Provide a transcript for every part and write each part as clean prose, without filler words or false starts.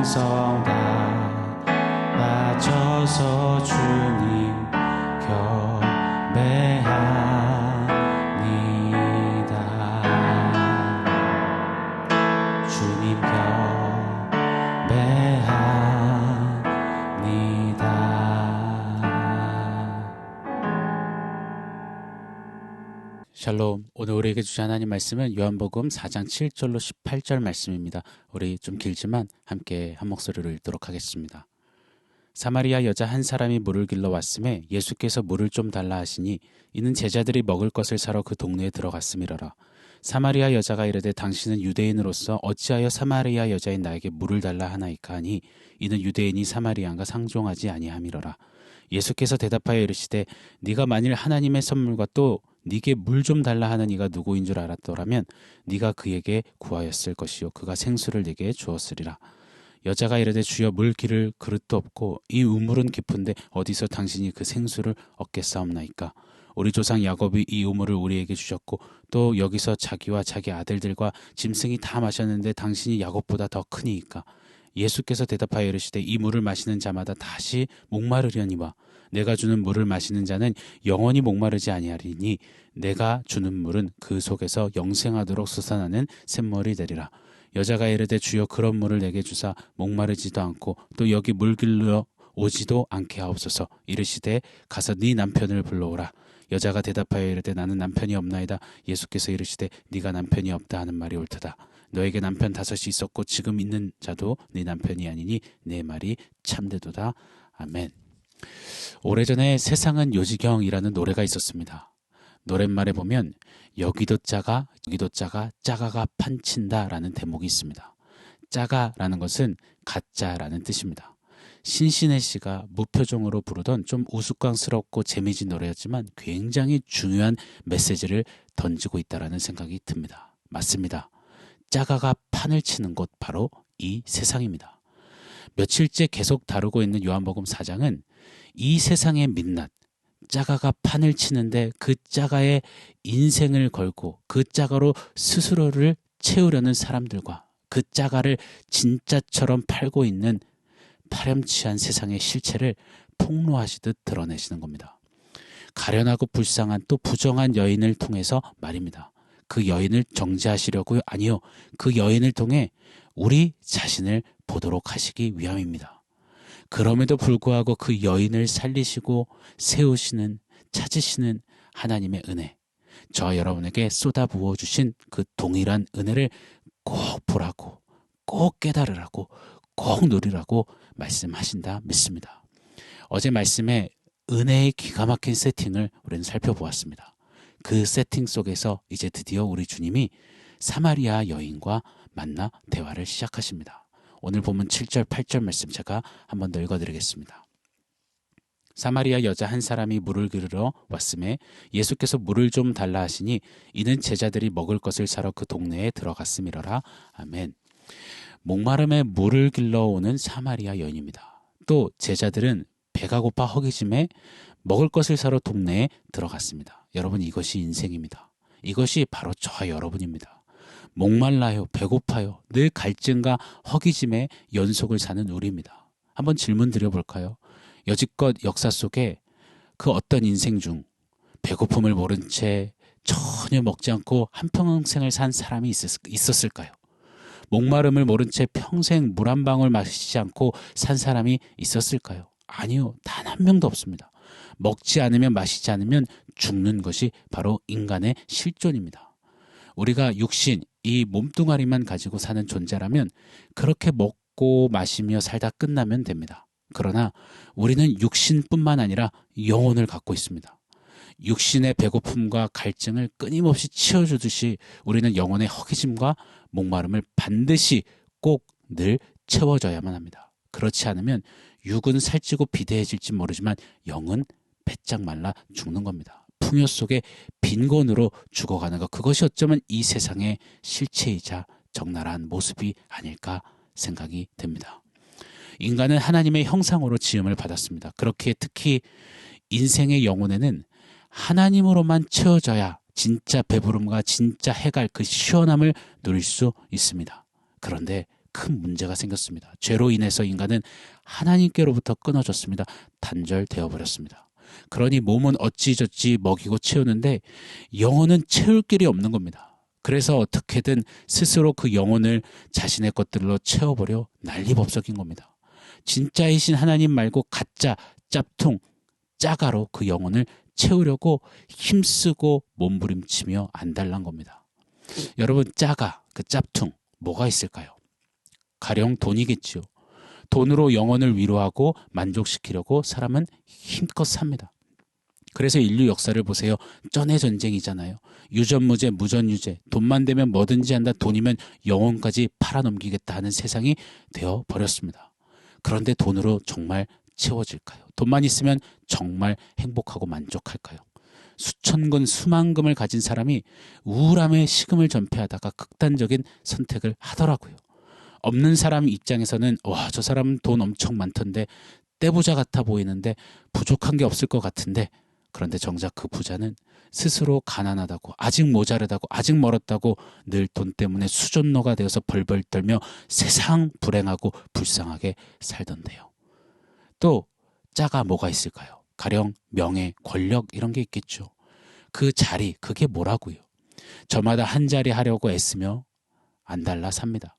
정성 다 바쳐서 주님 경배합니다. 주님 경배합니다. 샬롬. 오늘 우리에게 주신 하나님 말씀은 요한복음 4장 7절로 18절 말씀입니다. 우리 좀 길지만 함께 한 목소리로 읽도록 하겠습니다. 사마리아 여자 한 사람이 물을 길러 왔음에 예수께서 물을 좀 달라 하시니 이는 제자들이 먹을 것을 사러 그 동네에 들어갔음이러라. 사마리아 여자가 이르되 당신은 유대인으로서 어찌하여 사마리아 여자인 나에게 물을 달라 하나이까 하니 이는 유대인이 사마리아인과 상종하지 아니함이러라. 예수께서 대답하여 이르시되 네가 만일 하나님의 선물과 또 네게 물 좀 달라 하는 이가 누구인 줄 알았더라면 네가 그에게 구하였을 것이요 그가 생수를 네게 주었으리라. 여자가 이르되 주여 물 기를 그릇도 없고 이 우물은 깊은데 어디서 당신이 그 생수를 얻겠사옵나이까. 우리 조상 야곱이 이 우물을 우리에게 주셨고 또 여기서 자기와 자기 아들들과 짐승이 다 마셨는데 당신이 야곱보다 더 크니이까. 예수께서 대답하여 이르시되 이 물을 마시는 자마다 다시 목마르려니와 내가 주는 물을 마시는 자는 영원히 목마르지 아니하리니 내가 주는 물은 그 속에서 영생하도록 솟아나는 샘물이 되리라. 여자가 이르되 주여 그런 물을 내게 주사 목마르지도 않고 또 여기 물 길러 오지도 않게 하옵소서. 이르시되 가서 네 남편을 불러오라. 여자가 대답하여 이르되 나는 남편이 없나이다. 예수께서 이르시되 네가 남편이 없다 하는 말이 옳도다. 너에게 남편 5이 있었고 지금 있는 자도 네 남편이 아니니 내 말이 참되도다. 아멘. 오래전에 세상은 요지경이라는 노래가 있었습니다. 노랫말에 보면 여기도 짜가 짜가가 판친다 라는 대목이 있습니다. 짜가라는 것은 가짜라는 뜻입니다. 신신혜 씨가 무표정으로 부르던 좀 우스꽝스럽고 재미진 노래였지만 굉장히 중요한 메시지를 던지고 있다라는 생각이 듭니다. 맞습니다. 짜가가 판을 치는 곳 바로 이 세상입니다. 며칠째 계속 다루고 있는 요한복음 4장은 이 세상의 민낯, 짜가가 판을 치는데 그 짜가의 인생을 걸고 그 짜가로 스스로를 채우려는 사람들과 그 짜가를 진짜처럼 팔고 있는 파렴치한 세상의 실체를 폭로하시듯 드러내시는 겁니다. 가련하고 불쌍한 또 부정한 여인을 통해서 말입니다. 그 여인을 정죄하시려고요? 아니요. 그 여인을 통해 우리 자신을 보도록 하시기 위함입니다. 그럼에도 불구하고 그 여인을 살리시고 세우시는, 찾으시는 하나님의 은혜, 저와 여러분에게 쏟아부어 주신 그 동일한 은혜를 꼭 보라고, 꼭 깨달으라고, 꼭 누리라고 말씀하신다 믿습니다. 어제 말씀에 은혜의 기가 막힌 세팅을 우리는 살펴보았습니다. 그 세팅 속에서 이제 드디어 우리 주님이 사마리아 여인과 만나 대화를 시작하십니다. 오늘 본문 7절, 8절 말씀 제가 한번 더 읽어드리겠습니다. 사마리아 여자 한 사람이 물을 기르러 왔음에 예수께서 물을 좀 달라 하시니 이는 제자들이 먹을 것을 사러 그 동네에 들어갔음이러라. 아멘. 목마름에 물을 길러 오는 사마리아 여인입니다. 또 제자들은 배가 고파 허기짐에 먹을 것을 사러 동네에 들어갔습니다. 여러분, 이것이 인생입니다. 이것이 바로 저와 여러분입니다. 목말라요, 배고파요, 늘 갈증과 허기짐의 연속을 사는 우리입니다. 한번 질문 드려볼까요? 여지껏 역사 속에 그 어떤 인생 중 배고픔을 모른 채 전혀 먹지 않고 한평생을 산 사람이 있었을까요? 목마름을 모른 채 평생 물 한 방울 마시지 않고 산 사람이 있었을까요? 아니요. 단 한 명도 없습니다. 먹지 않으면 마시지 않으면 죽는 것이 바로 인간의 실존입니다. 우리가 육신, 이 몸뚱아리만 가지고 사는 존재라면 그렇게 먹고 마시며 살다 끝나면 됩니다. 그러나 우리는 육신뿐만 아니라 영혼을 갖고 있습니다. 육신의 배고픔과 갈증을 끊임없이 치워주듯이 우리는 영혼의 허기짐과 목마름을 반드시 꼭 늘 채워줘야만 합니다. 그렇지 않으면 육은 살찌고 비대해질지 모르지만 영은 배짱 말라 죽는 겁니다. 풍요 속에 빈곤으로 죽어가는 것, 그것이 어쩌면 이 세상의 실체이자 적나라한 모습이 아닐까 생각이 됩니다. 인간은 하나님의 형상으로 지음을 받았습니다. 그렇게 특히 인생의 영혼에는 하나님으로만 채워져야 진짜 배부름과 진짜 해갈 그 시원함을 누릴 수 있습니다. 그런데 큰 문제가 생겼습니다. 죄로 인해서 인간은 하나님께로부터 끊어졌습니다. 단절되어 버렸습니다. 그러니 몸은 어찌저찌 먹이고 채우는데 영혼은 채울 길이 없는 겁니다. 그래서 어떻게든 스스로 그 영혼을 자신의 것들로 채워버려 난리법석인 겁니다. 진짜이신 하나님 말고 가짜, 짭퉁, 짜가로 그 영혼을 채우려고 힘쓰고 몸부림치며 안달난 겁니다. 여러분, 짜가, 그 짭퉁, 뭐가 있을까요? 가령 돈이겠지요. 돈으로 영혼을 위로하고 만족시키려고 사람은 힘껏 삽니다. 그래서 인류 역사를 보세요. 쩐의 전쟁이잖아요. 유전무죄, 무전유죄, 돈만 되면 뭐든지 한다, 돈이면 영혼까지 팔아넘기겠다 하는 세상이 되어버렸습니다. 그런데 돈으로 정말 채워질까요? 돈만 있으면 정말 행복하고 만족할까요? 수천건 수만금을 가진 사람이 우울함의 식음을 전폐하다가 극단적인 선택을 하더라고요. 없는 사람 입장에서는 와, 저 사람은 돈 엄청 많던데, 떼부자 같아 보이는데 부족한 게 없을 것 같은데, 그런데 정작 그 부자는 스스로 가난하다고, 아직 모자르다고, 아직 멀었다고 늘 돈 때문에 수존노가 되어서 벌벌 떨며 세상 불행하고 불쌍하게 살던데요. 또 짜가 뭐가 있을까요? 가령 명예, 권력 이런 게 있겠죠. 그 자리, 그게 뭐라고요? 저마다 한 자리 하려고 애쓰며 안달나 삽니다.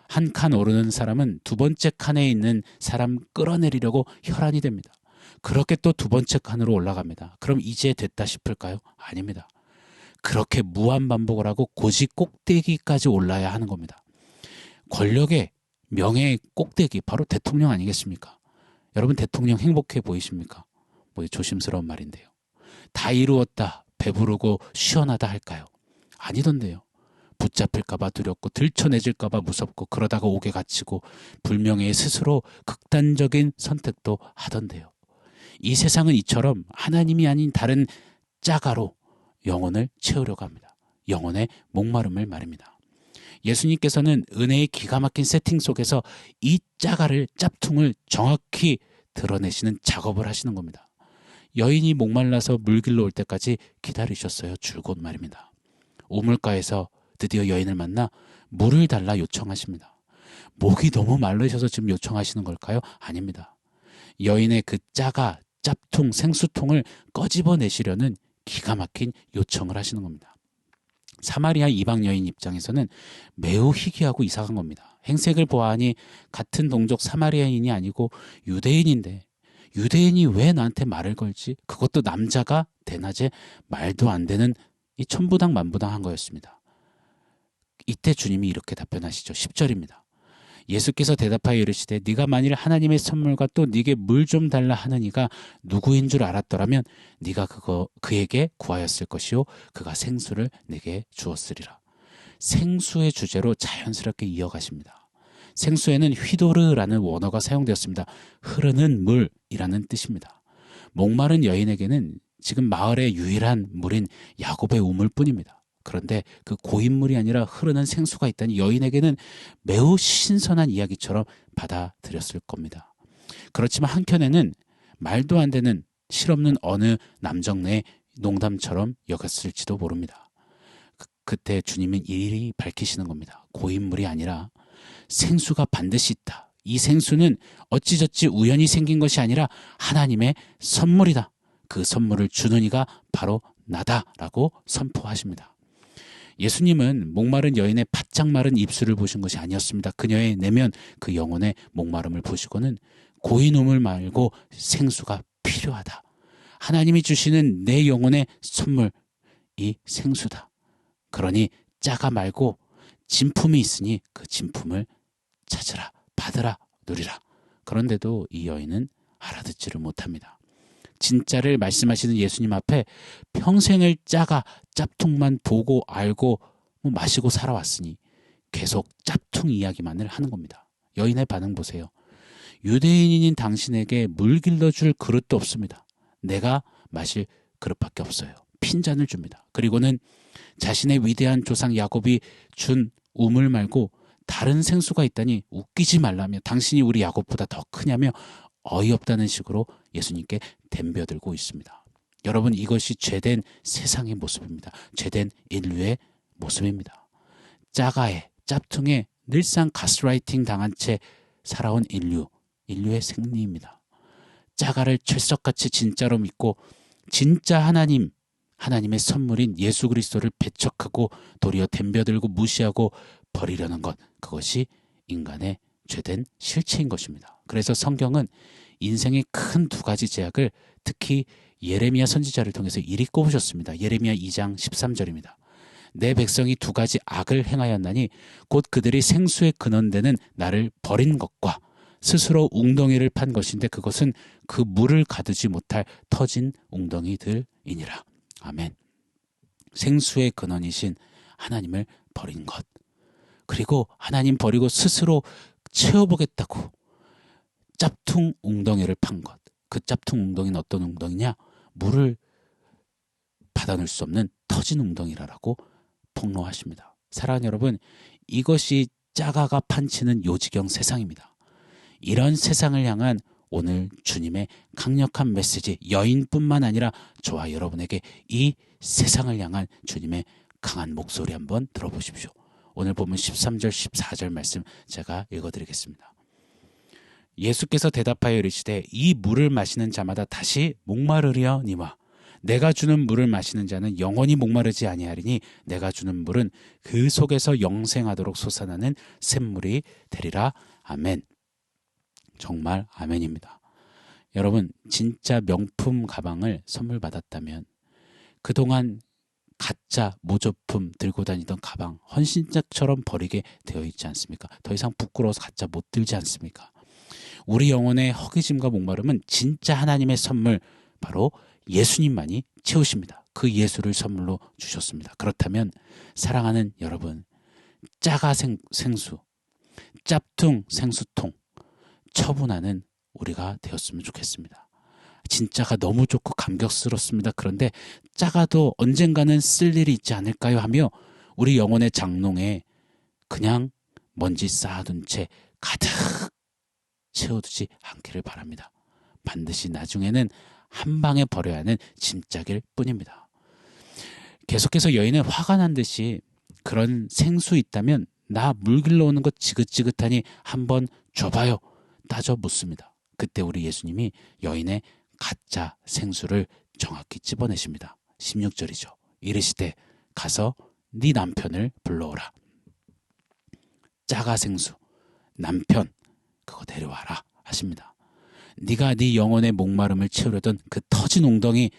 한 칸 오르는 사람은 두 번째 칸에 있는 사람 끌어내리려고 혈안이 됩니다. 그렇게 또 두 번째 칸으로 올라갑니다. 그럼 이제 됐다 싶을까요? 아닙니다. 그렇게 무한반복을 하고 고지 꼭대기까지 올라야 하는 겁니다. 권력의, 명예의 꼭대기, 바로 대통령 아니겠습니까? 여러분, 대통령 행복해 보이십니까? 뭐 조심스러운 말인데요. 다 이루었다, 배부르고 시원하다 할까요? 아니던데요. 붙잡힐까봐 두렵고 들춰내질까봐 무섭고 그러다가 옥에 갇히고 불명예에 스스로 극단적인 선택도 하던데요. 이 세상은 이처럼 하나님이 아닌 다른 짜가로 영혼을 채우려고 합니다. 영혼의 목마름을 말입니다. 예수님께서는 은혜의 기가 막힌 세팅 속에서 이 짜가를, 짭퉁을 정확히 드러내시는 작업을 하시는 겁니다. 여인이 목말라서 물 길러 올 때까지 기다리셨어요. 줄곧 말입니다. 우물가에서 드디어 여인을 만나 물을 달라 요청하십니다. 목이 너무 말르셔서 지금 요청하시는 걸까요? 아닙니다. 여인의 그 짜가, 짭퉁, 생수통을 꺼집어내시려는 기가 막힌 요청을 하시는 겁니다. 사마리아 이방 여인 입장에서는 매우 희귀하고 이상한 겁니다. 행색을 보아하니 같은 동족 사마리아인이 아니고 유대인인데, 유대인이 왜 나한테 말을 걸지? 그것도 남자가 대낮에 말도 안 되는 이 천부당 만부당한 거였습니다. 이때 주님이 이렇게 답변하시죠. 10절입니다. 예수께서 대답하여 이르시되 네가 만일 하나님의 선물과 또 네게 물 좀 달라 하느니가 누구인 줄 알았더라면 네가 그에게 구하였을 것이요 그가 생수를 네게 주었으리라. 생수의 주제로 자연스럽게 이어가십니다. 생수에는 휘도르라는 원어가 사용되었습니다. 흐르는 물이라는 뜻입니다. 목마른 여인에게는 지금 마을의 유일한 물인 야곱의 우물뿐입니다. 그런데 그 고인물이 아니라 흐르는 생수가 있다니 여인에게는 매우 신선한 이야기처럼 받아들였을 겁니다. 그렇지만 한켠에는 말도 안 되는 실없는 어느 남정네의 농담처럼 여겼을지도 모릅니다. 그때 주님은 이리 밝히시는 겁니다. 고인물이 아니라 생수가 반드시 있다. 이 생수는 어찌저찌 우연히 생긴 것이 아니라 하나님의 선물이다. 그 선물을 주는 이가 바로 나다라고 선포하십니다. 예수님은 목마른 여인의 바짝 마른 입술을 보신 것이 아니었습니다. 그녀의 내면, 그 영혼의 목마름을 보시고는 고인 우물 말고 생수가 필요하다. 하나님이 주시는 내 영혼의 선물, 이 생수다. 그러니 짜가 말고 진품이 있으니 그 진품을 찾으라, 받으라, 누리라. 그런데도 이 여인은 알아듣지를 못합니다. 진짜를 말씀하시는 예수님 앞에 평생을 짜가, 짭퉁만 보고 알고 마시고 살아왔으니 계속 짭퉁 이야기만을 하는 겁니다. 여인의 반응 보세요. 유대인인 당신에게 물 길러줄 그릇도 없습니다. 내가 마실 그릇밖에 없어요. 핀잔을 줍니다. 그리고는 자신의 위대한 조상 야곱이 준 우물 말고 다른 생수가 있다니 웃기지 말라며, 당신이 우리 야곱보다 더 크냐며 어이없다는 식으로 예수님께 덤벼들고 있습니다. 여러분, 이것이 죄된 세상의 모습입니다. 죄된 인류의 모습입니다. 짜가에, 짭퉁에 늘상 가스라이팅 당한 채 살아온 인류의 생리입니다. 짜가를 철석같이 진짜로 믿고 진짜 하나님의 선물인 예수 그리스도를 배척하고 도리어 덤벼들고 무시하고 버리려는 것, 그것이 인간의 죄된 실체인 것입니다. 그래서 성경은 인생의 큰 두 가지 제약을 특히 예레미야 선지자를 통해서 이리 꼽으셨습니다. 예레미야 2장 13절입니다. 내 백성이 두 가지 악을 행하였나니 곧 그들이 생수의 근원되는 나를 버린 것과 스스로 웅덩이를 판 것인데 그것은 그 물을 가두지 못할 터진 웅덩이들이니라. 아멘. 생수의 근원이신 하나님을 버린 것, 그리고 하나님 버리고 스스로 채워보겠다고 짭퉁 웅덩이를 판 것. 그 짭퉁 웅덩이는 어떤 웅덩이냐? 물을 받아낼 수 없는 터진 웅덩이라고 폭로하십니다. 사랑하는 여러분, 이것이 짜가가 판치는 요지경 세상입니다. 이런 세상을 향한 오늘 주님의 강력한 메시지, 여인뿐만 아니라 저와 여러분에게 이 세상을 향한 주님의 강한 목소리 한번 들어보십시오. 오늘 보면 13절 14절 말씀 제가 읽어드리겠습니다. 예수께서 대답하여 이르시되 이 물을 마시는 자마다 다시 목마르려니와 내가 주는 물을 마시는 자는 영원히 목마르지 아니하리니 내가 주는 물은 그 속에서 영생하도록 솟아나는 샘물이 되리라. 아멘. 정말 아멘입니다. 여러분, 진짜 명품 가방을 선물 받았다면 그동안 가짜 모조품 들고 다니던 가방 헌신짝처럼 버리게 되어 있지 않습니까? 더 이상 부끄러워서 가짜 못 들지 않습니까? 우리 영혼의 허기짐과 목마름은 진짜 하나님의 선물, 바로 예수님만이 채우십니다. 그 예수를 선물로 주셨습니다. 그렇다면 사랑하는 여러분, 짜가 생수, 짭퉁 생수통 처분하는 우리가 되었으면 좋겠습니다. 진짜가 너무 좋고 감격스럽습니다. 그런데 짜가도 언젠가는 쓸 일이 있지 않을까요? 하며 우리 영혼의 장롱에 그냥 먼지 쌓아둔 채 가득 채워두지 않기를 바랍니다. 반드시 나중에는 한 방에 버려야 하는 짐짝일 뿐입니다. 계속해서 여인은 화가 난 듯이 그런 생수 있다면 나 물 길러 오는 것 지긋지긋하니 한번 줘봐요. 따져 묻습니다. 그때 우리 예수님이 여인의 가짜 생수를 정확히 찝어내십니다. 16절이죠. 이르시되 가서 네 남편을 불러오라. 짜가 생수, 남편 그거 데려와라 하십니다. 네가 네 영혼의 목마름을 채우려던 그 터진 웅덩이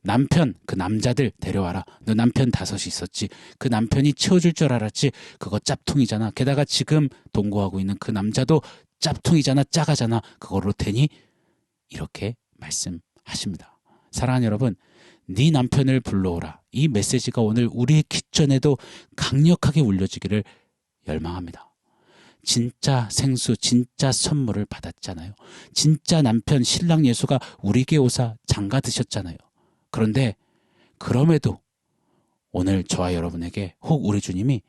남편, 그 남자들 데려와라. 너 남편 5이 있었지. 그 남편이 채워줄 줄 알았지. 그거 짭퉁이잖아. 게다가 지금 동거하고 있는 그 남자도 짭퉁이잖아. 짜가잖아. 그거로 되니? 이렇게 말씀하십니다. 사랑하는 여러분, 네 남편을 불러오라. 이 메시지가 오늘 우리의 귓전에도 강력하게 울려지기를 열망합니다. 진짜 생수, 진짜 선물을 받았잖아요. 진짜 남편, 신랑 예수가 우리에게 오사 장가 드셨잖아요. 그런데 그럼에도 오늘 저와 여러분에게 혹 우리 주님이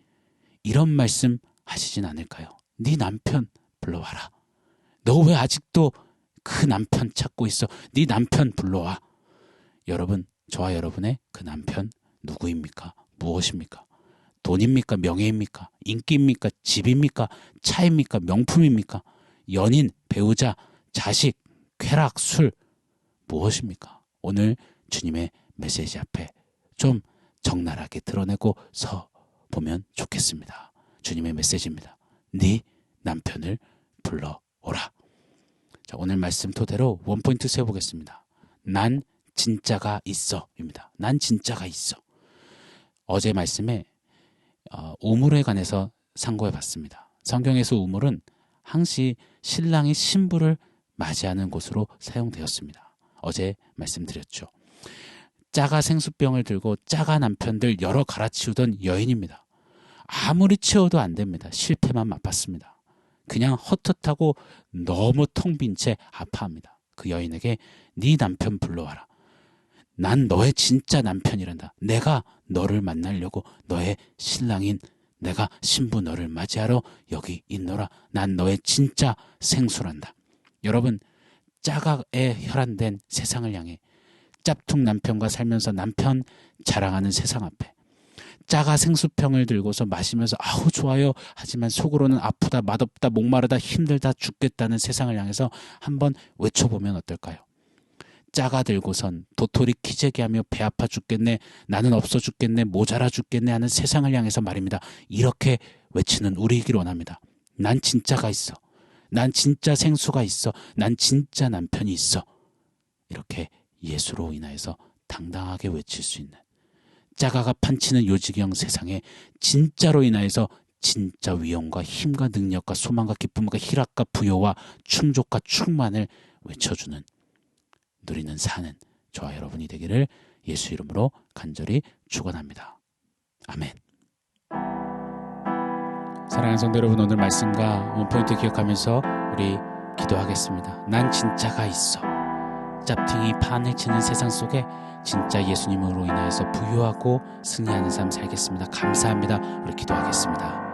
이런 말씀 하시진 않을까요? 네 남편 불러와라. 너 왜 아직도 그 남편 찾고 있어? 네 남편 불러와. 여러분, 저와 여러분의 그 남편 누구입니까? 무엇입니까? 돈입니까? 명예입니까? 인기입니까? 집입니까? 차입니까? 명품입니까? 연인, 배우자, 자식, 쾌락, 술, 무엇입니까? 오늘 주님의 메시지 앞에 좀 적나라하게 드러내고 서 보면 좋겠습니다. 주님의 메시지입니다. 네 남편을 불러오라. 자, 오늘 말씀 토대로 원포인트 세워보겠습니다. 난 진짜가 있어 입니다. 난 진짜가 있어. 어제 말씀에 우물에 관해서 상고해 봤습니다. 성경에서 우물은 항시 신랑이 신부를 맞이하는 곳으로 사용되었습니다. 어제 말씀드렸죠. 짜가 생수병을 들고 짜가 남편들 여러 갈아치우던 여인입니다. 아무리 치워도 안 됩니다. 실패만 맛봤습니다. 그냥 헛헛하고 너무 텅 빈 채 아파합니다. 그 여인에게 네 남편 불러와라. 난 너의 진짜 남편이란다. 내가 너를 만나려고 너의 신랑인 내가 신부 너를 맞이하러 여기 있노라. 난 너의 진짜 생수란다. 여러분, 짜가에 혈안된 세상을 향해 짭퉁 남편과 살면서 남편 자랑하는 세상 앞에 짜가 생수병을 들고서 마시면서 아우 좋아요 하지만 속으로는 아프다, 맛없다, 목마르다, 힘들다, 죽겠다는 세상을 향해서 한번 외쳐보면 어떨까요? 짜가 들고선 도토리 키재기하며 배 아파 죽겠네, 나는 없어 죽겠네, 모자라 죽겠네 하는 세상을 향해서 말입니다. 이렇게 외치는 우리이길 원합니다. 난 진짜가 있어. 난 진짜 생수가 있어. 난 진짜 남편이 있어. 이렇게 예수로 인하여서 당당하게 외칠 수 있는, 짜가가 판치는 요지경 세상에 진짜로 인하여서 진짜 위엄과 힘과 능력과 소망과 기쁨과 희락과 부여와 충족과 충만을 외쳐주는, 누리는 사는 저와 여러분이 되기를 예수 이름으로 간절히 축원합니다. 아멘. 사랑하는 성도 여러분, 오늘 말씀과 원포인트 기억하면서 우리 기도하겠습니다. 난 진짜가 있어. 짭팅이 판을 치는 세상 속에 진짜 예수님으로 인하여서 부유하고 승리하는 삶 살겠습니다. 감사합니다. 우리 기도하겠습니다.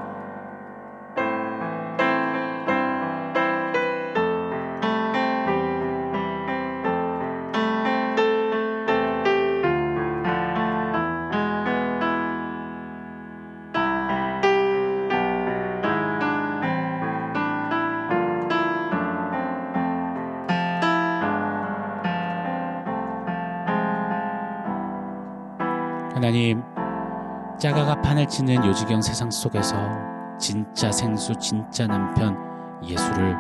하나님, 짜가가 판을 치는 요지경 세상 속에서 진짜 생수, 진짜 남편 예수를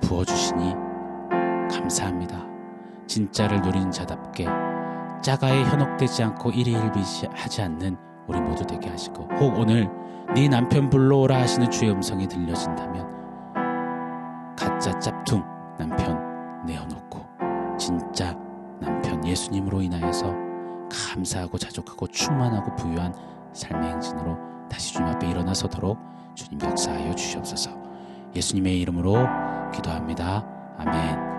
부어주시니 감사합니다. 진짜를 누리는 자답게 짜가에 현혹되지 않고 일희일비하지 않는 우리 모두 되게 하시고, 혹 오늘 네 남편 불러오라 하시는 주의 음성이 들려진다면 가짜 짭퉁 남편 내어놓고 진짜 남편 예수님으로 인하여서 감사하고 자족하고 충만하고 부유한 삶의 행진으로 다시 주님 앞에 일어나서도록 주님 역사하여 주시옵소서. 예수님의 이름으로 기도합니다. 아멘.